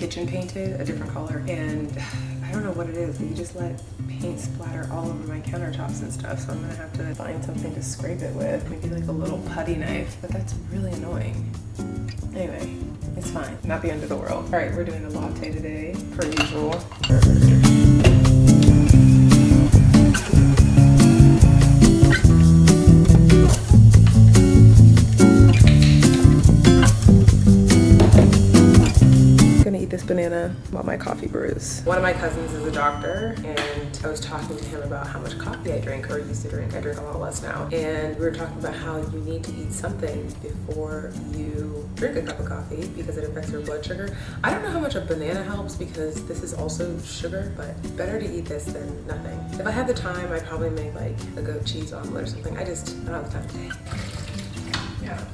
kitchen painted a different color, and I don't know what it is, but you just let paint splatter all over my countertops and stuff, so I'm gonna have to find something to scrape it with, maybe like a little putty knife, but that's really annoying. Anyway, it's fine, not the end of the world. All right, we're doing a latte today, per usual. This banana while my coffee brews. One of my cousins is a doctor, and I was talking to him about how much coffee I drink or used to drink. I drink a lot less now. And we were talking about how you need to eat something before you drink a cup of coffee because it affects your blood sugar. I don't know how much a banana helps because this is also sugar, but better to eat this than nothing. If I had the time, I'd probably make like a goat cheese omelet or something. I don't have the time today. Yeah.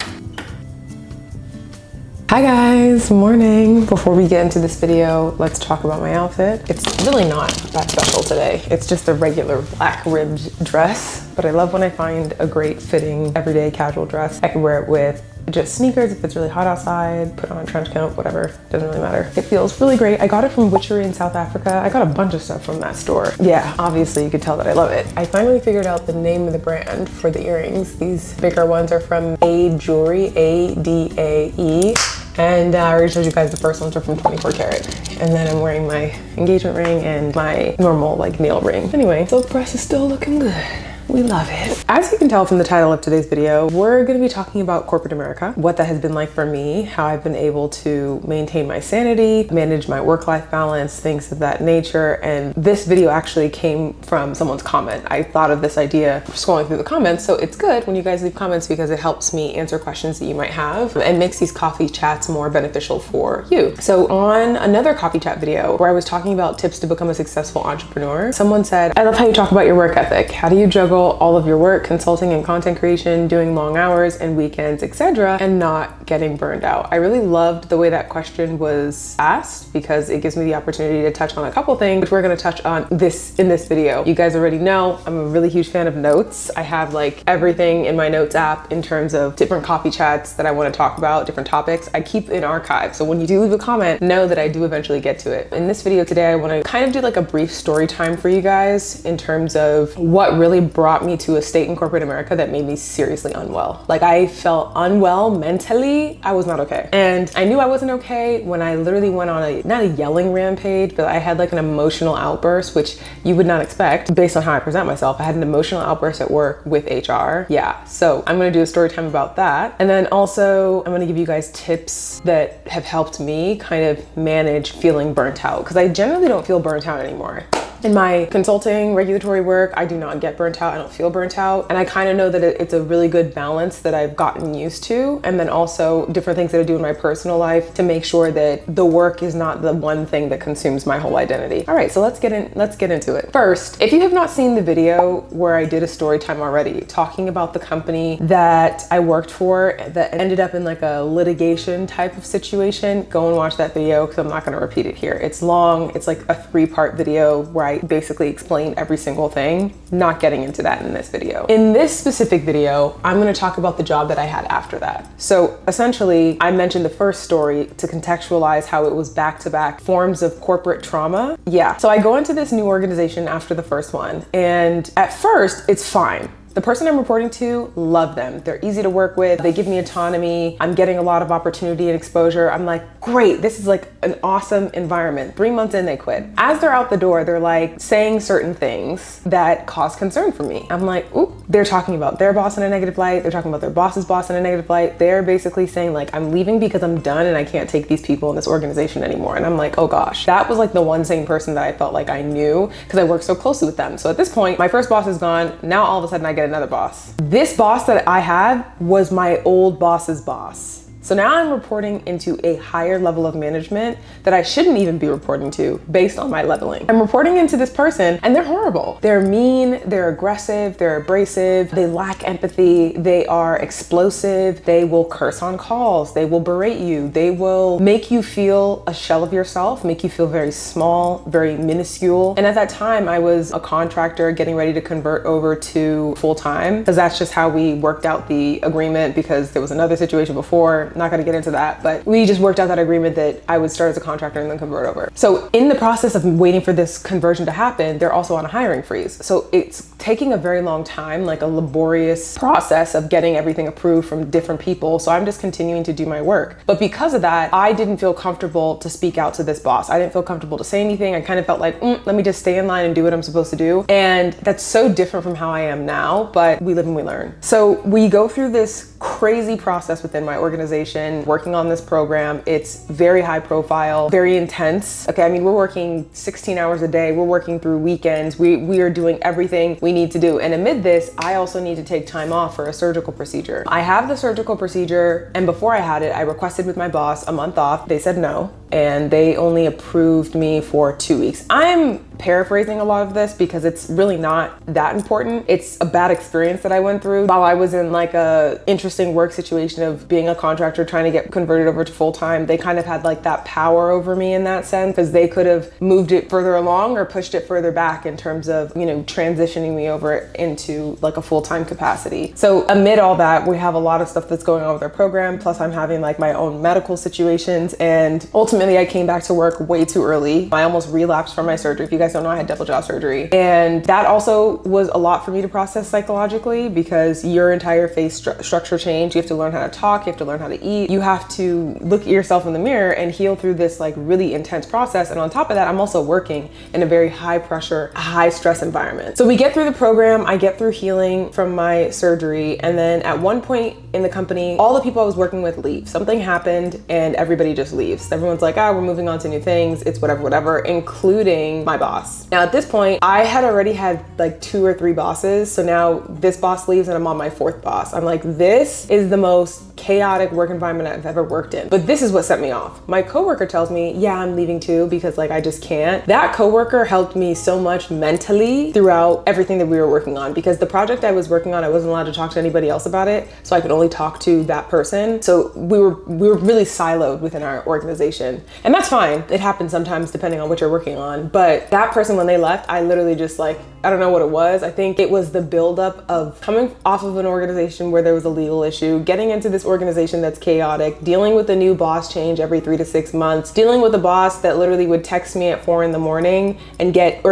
Hi guys, morning. Before we get into this video, let's talk about my outfit. It's really not that special today. It's just a regular black ribbed dress, but I love when I find a great fitting everyday casual dress. I can wear it with just sneakers if it's really hot outside, put on a trench coat, whatever, doesn't really matter. It feels really great. I got it from Witchery in South Africa. I got a bunch of stuff from that store. Yeah, obviously you could tell that I love it. I finally figured out the name of the brand for the earrings. These bigger ones are from Adae Jewelry, A-D-A-E. And I already showed you guys the first ones are from 24 karat. And then I'm wearing my engagement ring and my normal like nail ring. Anyway, silk press is still looking good. We love it. As you can tell from the title of today's video, we're gonna be talking about corporate America, what that has been like for me, how I've been able to maintain my sanity, manage my work-life balance, things of that nature. And this video actually came from someone's comment. I thought of this idea scrolling through the comments, so it's good when you guys leave comments because it helps me answer questions that you might have and makes these coffee chats more beneficial for you. So on another coffee chat video where I was talking about tips to become a successful entrepreneur, someone said, I love how you talk about your work ethic. How do you juggle all of your work, consulting and content creation, doing long hours and weekends, etc., and not getting burned out? I really loved the way that question was asked because it gives me the opportunity to touch on a couple things, which we're going to touch on in this video. You guys already know I'm a really huge fan of notes. I have like everything in my notes app in terms of different coffee chats that I want to talk about, different topics. I keep an archive, so when you do leave a comment, know that I do eventually get to it. In this video today, I want to kind of do like a brief story time for you guys in terms of what really brought me to a state in corporate America that made me seriously unwell. Like I felt unwell mentally. I was not okay. And I knew I wasn't okay when I literally went on not a yelling rampage, but I had like an emotional outburst, which you would not expect based on how I present myself. I had an emotional outburst at work with HR. Yeah, so I'm gonna do a story time about that. And then also I'm gonna give you guys tips that have helped me kind of manage feeling burnt out because I generally don't feel burnt out anymore. In my consulting, regulatory work, I do not get burnt out. I don't feel burnt out. And I kind of know that it's a really good balance that I've gotten used to. And then also different things that I do in my personal life to make sure that the work is not the one thing that consumes my whole identity. All right, so let's get into it. First, if you have not seen the video where I did a story time already, talking about the company that I worked for that ended up in like a litigation type of situation, go and watch that video because I'm not gonna repeat it here. It's long, it's like a 3-part video where I basically explain every single thing, not getting into that in this video. In this specific video, I'm gonna talk about the job that I had after that. So essentially, I mentioned the first story to contextualize how it was back-to-back forms of corporate trauma. Yeah, so I go into this new organization after the first one, and at first, it's fine. The person I'm reporting to, love them. They're easy to work with. They give me autonomy. I'm getting a lot of opportunity and exposure. I'm like, great, this is like an awesome environment. 3 months in, they quit. As they're out the door, they're like saying certain things that cause concern for me. I'm like, ooh, they're talking about their boss in a negative light. They're talking about their boss's boss in a negative light. They're basically saying like, I'm leaving because I'm done and I can't take these people in this organization anymore. And I'm like, oh gosh, that was like the one sane person that I felt like I knew because I worked so closely with them. So at this point, my first boss is gone. Now all of a sudden I get another boss. This boss that I had was my old boss's boss. So now I'm reporting into a higher level of management that I shouldn't even be reporting to based on my leveling. I'm reporting into this person and they're horrible. They're mean, they're aggressive, they're abrasive, they lack empathy, they are explosive, they will curse on calls, they will berate you, they will make you feel a shell of yourself, make you feel very small, very minuscule. And at that time I was a contractor getting ready to convert over to full-time because that's just how we worked out the agreement because there was another situation before time. Not gonna get into that, but we just worked out that agreement that I would start as a contractor and then convert over. So in the process of waiting for this conversion to happen, they're also on a hiring freeze. So it's taking a very long time, like a laborious process of getting everything approved from different people. So I'm just continuing to do my work. But because of that, I didn't feel comfortable to speak out to this boss. I didn't feel comfortable to say anything. I kind of felt like, let me just stay in line and do what I'm supposed to do. And that's so different from how I am now, but we live and we learn. So we go through this crazy process within my organization, working on this program. It's very high profile, very intense. Okay, I mean, we're working 16 hours a day. We're working through weekends. We are doing everything we need to do. And amid this, I also need to take time off for a surgical procedure. I have the surgical procedure, and before I had it, I requested with my boss a month off. They said no, and they only approved me for 2 weeks. I'm paraphrasing a lot of this because it's really not that important. It's a bad experience that I went through while I was in like a interesting work situation of being a contractor trying to get converted over to full-time. They kind of had like that power over me in that sense because they could have moved it further along or pushed it further back in terms of, you know, transitioning me over into like a full-time capacity. So amid all that, we have a lot of stuff that's going on with our program. Plus I'm having like my own medical situations, and ultimately I came back to work way too early. I almost relapsed from my surgery. If you guys don't know, I had double jaw surgery. And that also was a lot for me to process psychologically because your entire face structure changed. You have to learn how to talk, you have to learn how to eat. You have to look at yourself in the mirror and heal through this like really intense process. And on top of that, I'm also working in a very high pressure, high stress environment. So we get through the program, I get through healing from my surgery. And then at one point in the company, all the people I was working with leave. Something happened and everybody just leaves. Everyone's like, we're moving on to new things. It's whatever, including my boss. Now at this point, I had already had like 2 or 3 bosses. So now this boss leaves and I'm on my 4th boss. I'm like, this is the most chaotic work environment I've ever worked in. But this is what set me off. My coworker tells me, yeah, I'm leaving too because like I just can't. That coworker helped me so much mentally throughout everything that we were working on, because the project I was working on, I wasn't allowed to talk to anybody else about it. So I could only talk to that person. So we were really siloed within our organization. And that's fine. It happens sometimes depending on what you're working on. But that person, when they left, I literally just like, I don't know what it was. I think it was the buildup of coming off of an organization where there was a legal issue, getting into this organization that's chaotic, dealing with a new boss change every 3 to 6 months, dealing with a boss that literally would text me at 4 in the morning and it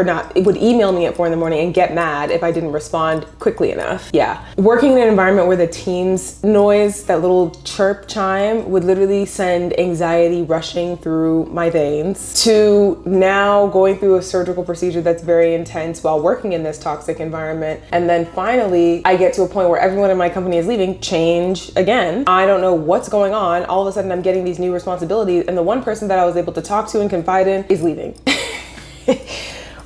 would email me at 4 in the morning and get mad if I didn't respond quickly enough. Yeah. Working in an environment where the Teams noise, that little chirp chime, would literally send anxiety rushing through my veins, to now going through a surgical procedure that's very intense while working in this toxic environment. And then finally, I get to a point where everyone in my company is leaving, change again. I don't know what's going on. All of a sudden I'm getting these new responsibilities, and the one person that I was able to talk to and confide in is leaving.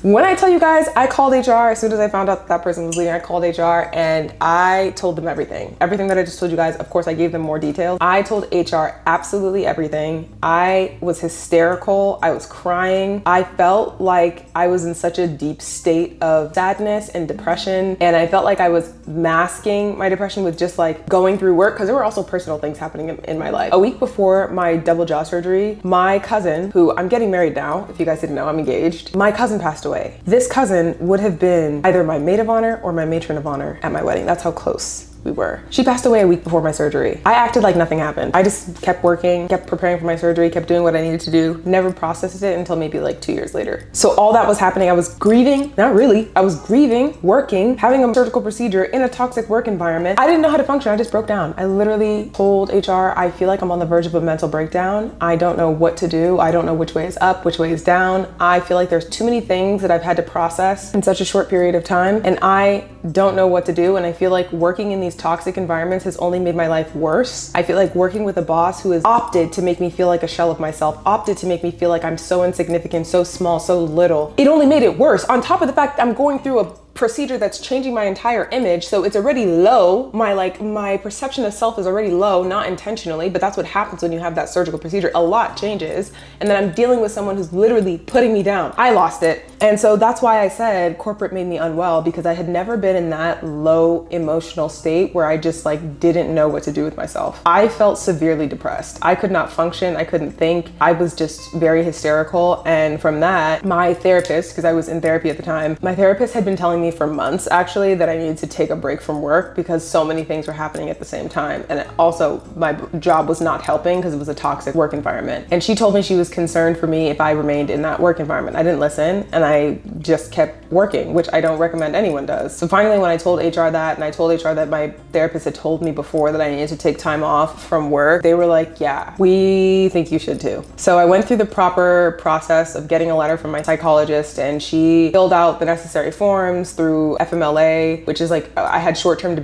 When I tell you guys, I called HR as soon as I found out that person was leaving. I called HR and I told them everything. Everything that I just told you guys. Of course, I gave them more details. I told HR absolutely everything. I was hysterical. I was crying. I felt like I was in such a deep state of sadness and depression. And I felt like I was masking my depression with just like going through work, because there were also personal things happening in my life. A week before my double jaw surgery, my cousin, who I'm getting married now, if you guys didn't know, I'm engaged. My cousin passed away. This cousin would have been either my maid of honor or my matron of honor at my wedding. That's how close we were. She passed away a week before my surgery. I acted like nothing happened. I just kept working, kept preparing for my surgery, kept doing what I needed to do, never processed it until maybe like 2 years later. So all that was happening. I was grieving, not really. I was grieving, working, having a surgical procedure in a toxic work environment. I didn't know how to function. I just broke down. I literally told HR, I feel like I'm on the verge of a mental breakdown. I don't know what to do. I don't know which way is up, which way is down. I feel like there's too many things that I've had to process in such a short period of time, and I don't know what to do. And I feel like working in these toxic environments has only made my life worse. I feel like working with a boss who has opted to make me feel like a shell of myself, opted to make me feel like I'm so insignificant, so small, so little. It only made it worse. On top of the fact I'm going through a procedure that's changing my entire image, so it's already low. My perception of self is already low, not intentionally, but that's what happens when you have that surgical procedure. A lot changes, and then I'm dealing with someone who's literally putting me down. I lost it. And so that's why I said corporate made me unwell, because I had never been in that low emotional state where I just like didn't know what to do with myself. I felt severely depressed. I could not function. I couldn't think. I was just very hysterical. And from that, my therapist, because I was in therapy at the time, my therapist had been telling me me for months actually that I needed to take a break from work because so many things were happening at the same time. And also my job was not helping because it was a toxic work environment. And she told me she was concerned for me if I remained in that work environment. I didn't listen and I just kept working, which I don't recommend anyone does. So finally, when I told HR that, and I told HR that my therapist had told me before that I needed to take time off from work, they were like, yeah, we think you should too. So I went through the proper process of getting a letter from my psychologist, and she filled out the necessary forms through FMLA, which is like, I had short-term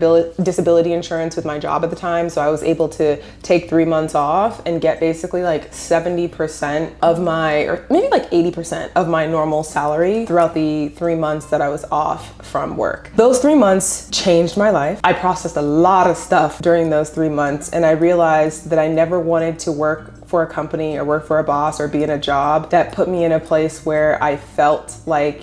disability insurance with my job at the time. So I was able to take 3 months off and get basically like 70% of my, or maybe like 80% of my normal salary throughout the 3 months that I was off from work. Those 3 months changed my life. I processed a lot of stuff during those 3 months, and I realized that I never wanted to work for a company or work for a boss or be in a job that put me in a place where I felt like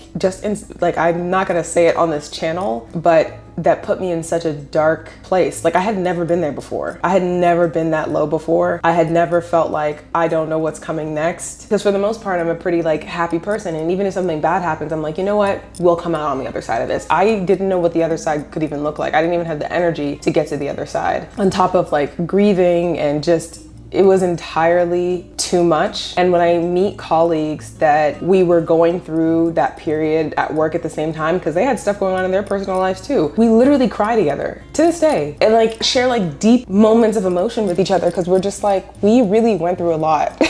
like I'm not gonna say it on this channel, but that put me in such a dark place. Like I had never been there before. I had never been that low before. I had never felt like I don't know what's coming next. Because for the most part, I'm a pretty like happy person. And even if something bad happens, I'm like, you know what? We'll come out on the other side of this. I didn't know what the other side could even look like. I didn't even have the energy to get to the other side. On top of like grieving and just, it was entirely too much. And when I meet colleagues that we were going through that period at work at the same time, because they had stuff going on in their personal lives too, we literally cry together to this day and like share like deep moments of emotion with each other because we're just like, we really went through a lot.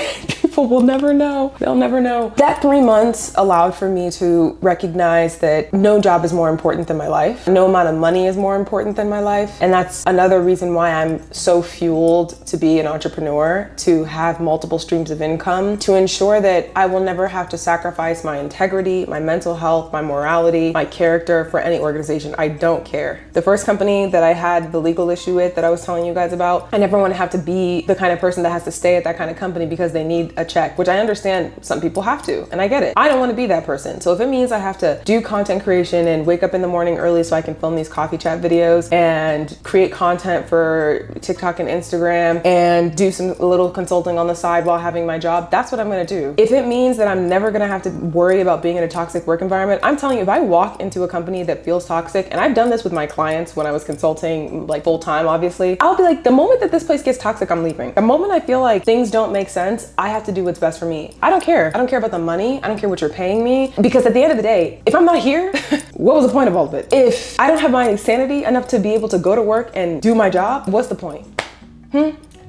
People will never know. They'll never know. That 3 months allowed for me to recognize that no job is more important than my life. No amount of money is more important than my life. And that's another reason why I'm so fueled to be an entrepreneur, to have multiple streams of income, to ensure that I will never have to sacrifice my integrity, my mental health, my morality, my character for any organization. I don't care. The first company that I had the legal issue with that I was telling you guys about, I never want to have to be the kind of person that has to stay at that kind of company because they need a check, which I understand some people have to, and I get it. I don't want to be that person. So if it means I have to do content creation and wake up in the morning early so I can film these coffee chat videos and create content for TikTok and Instagram and do some little consulting on the side while having my job, that's what I'm going to do. If it means that I'm never going to have to worry about being in a toxic work environment, I'm telling you, if I walk into a company that feels toxic, and I've done this with my clients when I was consulting like full time, obviously, I'll be like, the moment that this place gets toxic, I'm leaving. The moment I feel like things don't make sense, I have to do what's best for me. I don't care. I don't care about the money. I don't care what you're paying me. Because at the end of the day, if I'm not here, what was the point of all of it? If I don't have my sanity enough to be able to go to work and do my job, what's the point?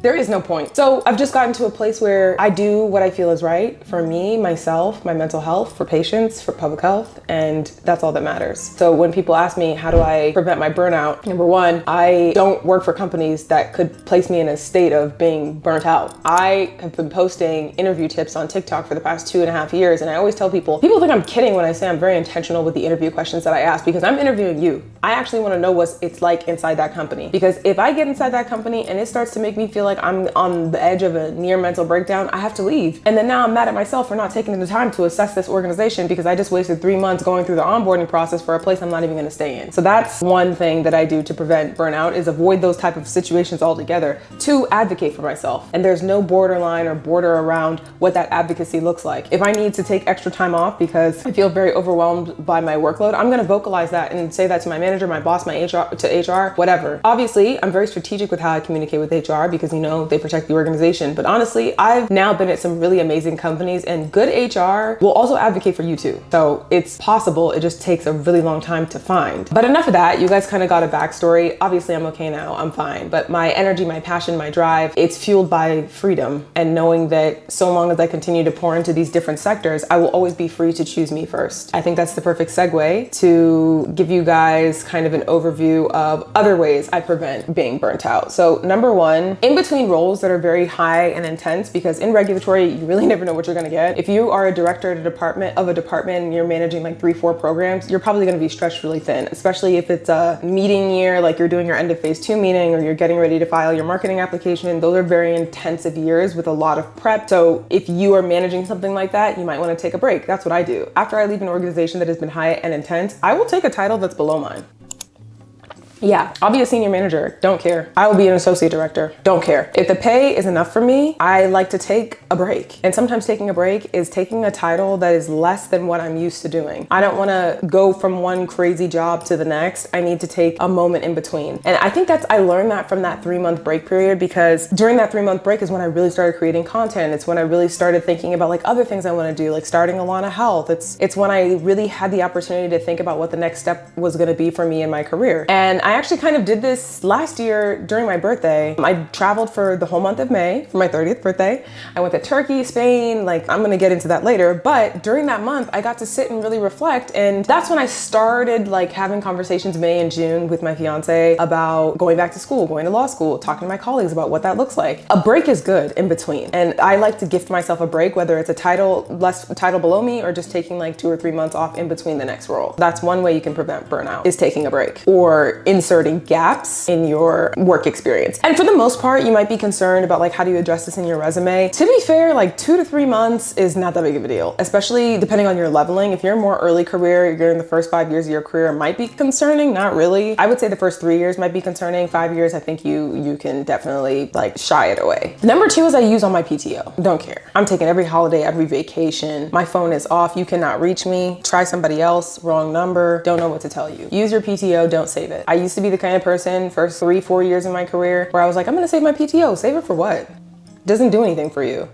There is no point. So I've just gotten to a place where I do what I feel is right for me, myself, my mental health, for patients, for public health, and that's all that matters. So when people ask me, how do I prevent my burnout? Number one, I don't work for companies that could place me in a state of being burnt out. I have been posting interview tips on TikTok for the past 2.5 years, and I always tell people think I'm kidding when I say I'm very intentional with the interview questions that I ask, because I'm interviewing you. I actually want to know what it's like inside that company. Because if I get inside that company and it starts to make me feel like I'm on the edge of a near mental breakdown, I have to leave. And then now I'm mad at myself for not taking the time to assess this organization because I just wasted 3 months going through the onboarding process for a place I'm not even going to stay in. So that's one thing that I do to prevent burnout, is avoid those type of situations altogether. 2, advocate for myself. And there's no borderline or border around what that advocacy looks like. If I need to take extra time off because I feel very overwhelmed by my workload, I'm going to vocalize that and say that to my manager, my boss, my HR, whatever. Obviously, I'm very strategic with how I communicate with HR because, you know, they protect the organization. But honestly, I've now been at some really amazing companies, and good HR will also advocate for you too. So it's possible. It just takes a really long time to find. But enough of that. You guys kind of got a backstory. Obviously, I'm okay now. I'm fine. But my energy, my passion, my drive, it's fueled by freedom and knowing that so long as I continue to pour into these different sectors, I will always be free to choose me first. I think that's the perfect segue to give you guys kind of an overview of other ways I prevent being burnt out. So number one, in between roles that are very high and intense, because in regulatory, you really never know what you're going to get. If you are a director at a department and you're managing like 3-4 programs, you're probably going to be stretched really thin, especially if it's a meeting year, like you're doing your end of phase 2 meeting or you're getting ready to file your marketing application. Those are very intensive years with a lot of prep. So if you are managing something like that, you might want to take a break. That's what I do. After I leave an organization that has been high and intense, I will take a title that's below mine. Yeah, I'll be a senior manager, don't care. I will be an associate director, don't care. If the pay is enough for me, I like to take a break. And sometimes taking a break is taking a title that is less than what I'm used to doing. I don't wanna go from one crazy job to the next. I need to take a moment in between. And I think I learned that from that 3-month break period, because during that 3-month break is when I really started creating content. It's when I really started thinking about like other things I wanna do, like starting Ilana Health. It's when I really had the opportunity to think about what the next step was gonna be for me in my career. And I actually kind of did this last year during my birthday. I traveled for the whole month of May for my 30th birthday. I went to Turkey, Spain, like I'm gonna get into that later. But during that month, I got to sit and really reflect. And that's when I started like having conversations May and June with my fiance about going back to school, going to law school, talking to my colleagues about what that looks like. A break is good in between. And I like to gift myself a break, whether it's a less title below me or just taking like 2 or 3 months off in between the next role. That's one way you can prevent burnout, is taking a break or inserting gaps in your work experience. And for the most part, you might be concerned about like, how do you address this in your resume? To be fair, like 2 to 3 months is not that big of a deal, especially depending on your leveling. If you're more early career, you're in the first 5 years of your career, it might be concerning, not really. I would say the first 3 years might be concerning. 5 years, I think you can definitely like shy it away. Number 2 is I use all my PTO. Don't care. I'm taking every holiday, every vacation. My phone is off. You cannot reach me. Try somebody else, wrong number. Don't know what to tell you. Use your PTO, don't save it. I used to be the kind of person first 3-4 years in my career where I was like, I'm gonna save my PTO. Save it for what? Doesn't do anything for you.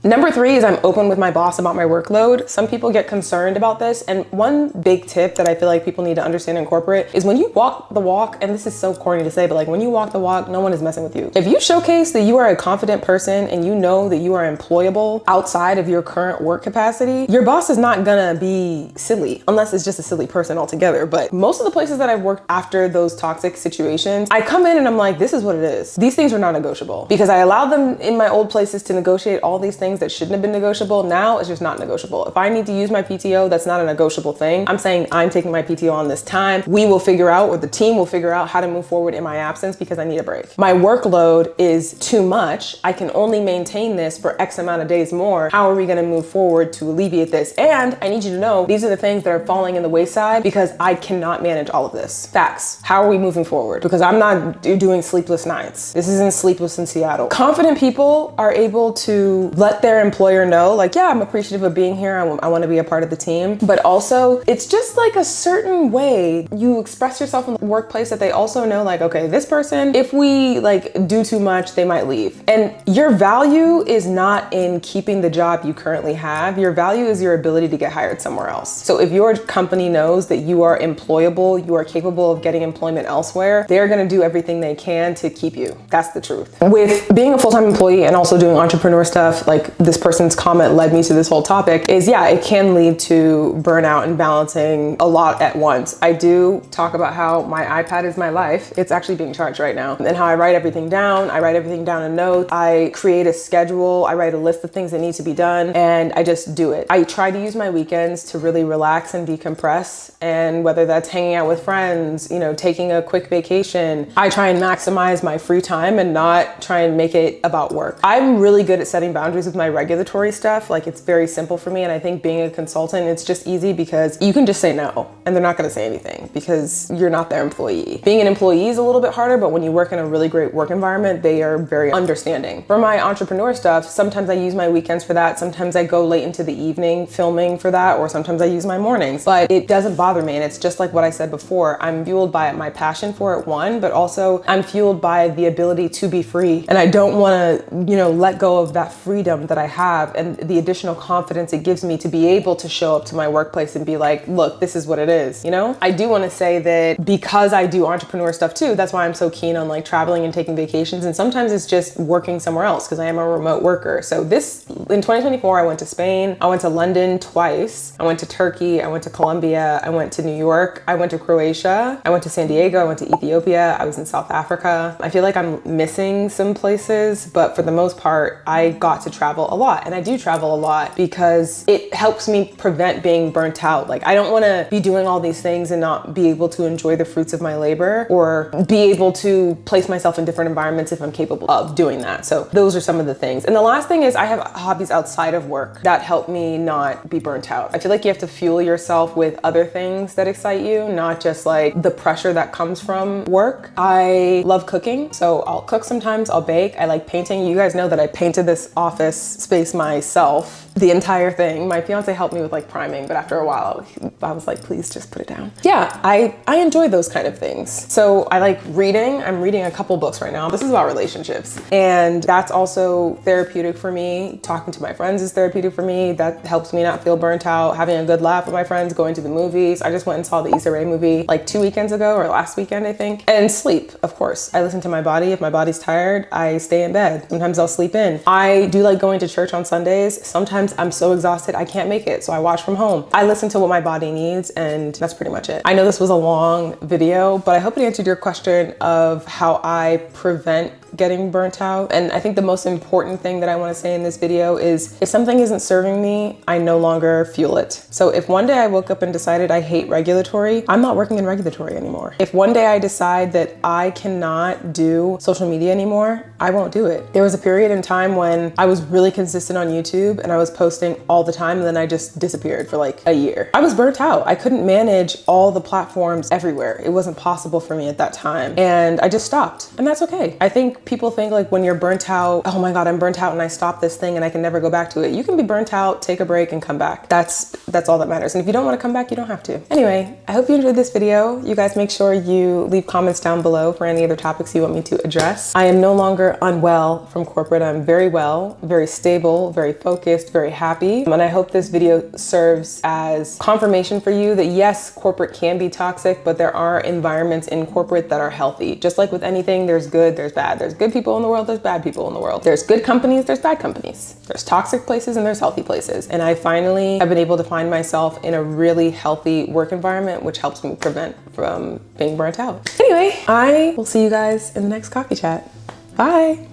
Number 3 is I'm open with my boss about my workload. Some people get concerned about this. And one big tip that I feel like people need to understand and incorporate is when you walk the walk, and this is so corny to say, but like when you walk the walk, no one is messing with you. If you showcase that you are a confident person and you know that you are employable outside of your current work capacity, your boss is not gonna be silly, unless it's just a silly person altogether. But most of the places that I've worked after those toxic situations, I come in and I'm like, this is what it is. These things are not negotiable, because I allowed them in my old places to negotiate all these things that shouldn't have been negotiable. Now it's just not negotiable. If I need to use my PTO, that's not a negotiable thing. I'm saying I'm taking my PTO on this time. We will figure out, or the team will figure out, how to move forward in my absence because I need a break. My workload is too much. I can only maintain this for X amount of days more. How are we going to move forward to alleviate this? And I need you to know these are the things that are falling in the wayside because I cannot manage all of this. Facts. How are we moving forward? Because I'm not doing sleepless nights. This isn't Sleepless in Seattle. Confident people are able to let their employer know, like, yeah, I'm appreciative of being here. I want to be a part of the team. But also, it's just like a certain way you express yourself in the workplace that they also know, like, okay, this person, if we like do too much, they might leave. And your value is not in keeping the job you currently have. Your value is your ability to get hired somewhere else. So if your company knows that you are employable, you are capable of getting employment elsewhere, they're going to do everything they can to keep you. That's the truth. With being a full-time employee and also doing entrepreneur stuff, like this person's comment led me to this whole topic, is yeah, it can lead to burnout and balancing a lot at once. I do talk about how my iPad is my life. It's actually being charged right now. And how I write everything down. I write everything down in notes. I create a schedule. I write a list of things that need to be done, and I just do it. I try to use my weekends to really relax and decompress. And whether that's hanging out with friends, you know, taking a quick vacation, I try and maximize my free time and not try and make it about work. I'm really good at setting boundaries with my regulatory stuff. Like, it's very simple for me. And I think being a consultant, it's just easy because you can just say no and they're not going to say anything because you're not their employee. Being an employee is a little bit harder, but when you work in a really great work environment, they are very understanding. For my entrepreneur stuff, sometimes I use my weekends for that. Sometimes I go late into the evening filming for that, or sometimes I use my mornings, but it doesn't bother me. And it's just like what I said before, I'm fueled by my passion for it, one, but also I'm fueled by the ability to be free. And I don't want to, you know, let go of that freedom that I have and the additional confidence it gives me to be able to show up to my workplace and be like, look, this is what it is. You know, I do want to say that because I do entrepreneur stuff too, that's why I'm so keen on like traveling and taking vacations. And sometimes it's just working somewhere else because I am a remote worker. So in 2024, I went to Spain. I went to London twice. I went to Turkey. I went to Colombia. I went to New York. I went to Croatia. I went to San Diego. I went to Ethiopia. I was in South Africa. I feel like I'm missing some places, but for the most part, I got to travel travel a lot. And I do travel a lot because it helps me prevent being burnt out. Like, I don't want to be doing all these things and not be able to enjoy the fruits of my labor, or be able to place myself in different environments if I'm capable of doing that. So those are some of the things. And the last thing is I have hobbies outside of work that help me not be burnt out. I feel like you have to fuel yourself with other things that excite you, not just like the pressure that comes from work. I love cooking, so I'll cook sometimes, I'll bake. I like painting. You guys know that I painted this office space myself, the entire thing. My fiance helped me with like priming, but after a while I was like, please just put it down. Yeah, I enjoy those kind of things. So I like reading. I'm reading a couple books right now. This is about relationships, and that's also therapeutic for me. Talking to my friends is therapeutic for me. That helps me not feel burnt out. Having a good laugh with my friends, going to the movies. I just went and saw the Issa Rae movie like 2 weekends ago, or last weekend, I think. And sleep, of course. I listen to my body. If my body's tired, I stay in bed. Sometimes I'll sleep in. I do like going to church on Sundays. Sometimes I'm so exhausted I can't make it, so I watch from home. I listen to what my body needs, and that's pretty much it. I know this was a long video, but I hope it answered your question of how I prevent getting burnt out. And I think the most important thing that I want to say in this video is, if something isn't serving me, I no longer fuel it. So if one day I woke up and decided I hate regulatory, I'm not working in regulatory anymore. If one day I decide that I cannot do social media anymore, I won't do it. There was a period in time when I was really consistent on YouTube and I was posting all the time, and then I just disappeared for like a year. I was burnt out. I couldn't manage all the platforms everywhere. It wasn't possible for me at that time, and I just stopped, and that's okay. I think people think like when you're burnt out, oh my God, I'm burnt out and I stopped this thing and I can never go back to it. You can be burnt out, take a break, and come back. That's all that matters. And if you don't want to come back, you don't have to. Anyway, I hope you enjoyed this video. You guys make sure you leave comments down below for any other topics you want me to address. I am no longer unwell from corporate. I'm very well, very stable, very focused, very happy. And I hope this video serves as confirmation for you that yes, corporate can be toxic, but there are environments in corporate that are healthy. Just like with anything, there's good, there's bad. There's good people in the world, there's bad people in the world. There's good companies, there's bad companies. There's toxic places and there's healthy places. And I finally have been able to find myself in a really healthy work environment, which helps me prevent from being burnt out. Anyway, I will see you guys in the next coffee chat. Bye.